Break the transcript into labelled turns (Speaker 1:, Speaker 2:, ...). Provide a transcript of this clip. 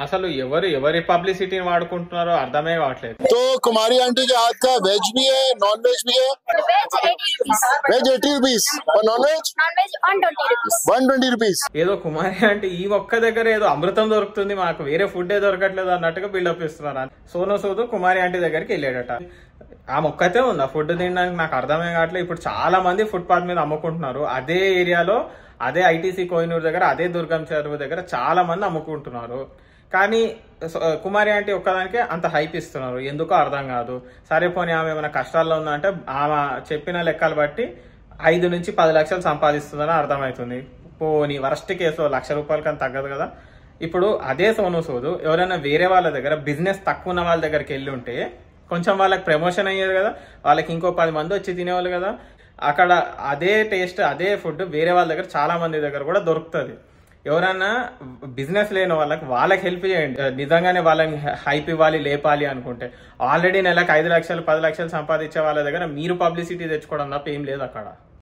Speaker 1: అసలు ఎవరి పబ్లిసిటీని వాడుకుంటున్నారో అర్థమే కావట్లేదు.
Speaker 2: तो कुमारी आंटी के हाथ का वेज भी है, नॉन वेज भी है. वेज 80 रुपीज और नॉन वेज 120 रुपीज.
Speaker 1: ఏదో కుమారి అంటే ఈ ఒక్క దగ్గర ఏదో అమృతం దొరుకుతుంది, మాకు వేరే ఫుడ్ ఏ దొరకట్లేదు అన్నట్టుగా బిల్డప్ ఇస్తున్నారు. సోను సూద్ కుమారి ఆంటీ దగ్గరికి వెళ్ళాడట. ఆ మొక్కతే ఉంది ఆ ఫుడ్ తినడానికి. నాకు అర్థమే కావట్లేదు. ఇప్పుడు చాలా మంది ఫుట్పాత్ మీద అమ్ముకుంటున్నారు. అదే ఏరియాలో, అదే ఐటీసీ కోహినూర్ దగ్గర, అదే దుర్గం చెరువు దగ్గర చాలా మంది అమ్ముకుంటున్నారు. కానీ కుమారి ఆంటీ ఒక్కదానికే అంత హైప్ ఇస్తున్నారు, ఎందుకో అర్థం కాదు. సరే పోనీ ఆమె ఏమైనా కష్టాల్లో ఉందంటే ఆమె చెప్పిన లెక్కలు బట్టి 5 నుంచి 10 లక్షలు సంపాదిస్తుందని అర్థమవుతుంది. పోనీ వరస్ట్ కేసు 1 లక్ష రూపాయల కన్నా తగ్గదు కదా. ఇప్పుడు అదే సోను సూద్ ఎవరైనా వేరే వాళ్ళ దగ్గర బిజినెస్ తక్కువ ఉన్న వాళ్ళ దగ్గరికి వెళ్ళి ఉంటే కొంచెం వాళ్ళకి ప్రమోషన్ అయ్యేది కదా, వాళ్ళకి ఇంకో 10 మంది వచ్చి తినేవాళ్ళు కదా. అక్కడ అదే టేస్ట్, అదే ఫుడ్ వేరే వాళ్ళ దగ్గర చాలా మంది దగ్గర కూడా దొరుకుతుంది. ఎవరైనా బిజినెస్ లేని వాళ్ళకి హెల్ప్ చేయండి. నిజంగానే వాళ్ళని హైప్ ఇవ్వాలి, లేపాలి అనుకుంటే ఆల్రెడీ నెలకు 5 లక్షలు 10 లక్షలు సంపాదించే వాళ్ళ దగ్గర మీరు పబ్లిసిటీ తెచ్చుకోవడం తప్ప ఏం లేదు అక్కడ.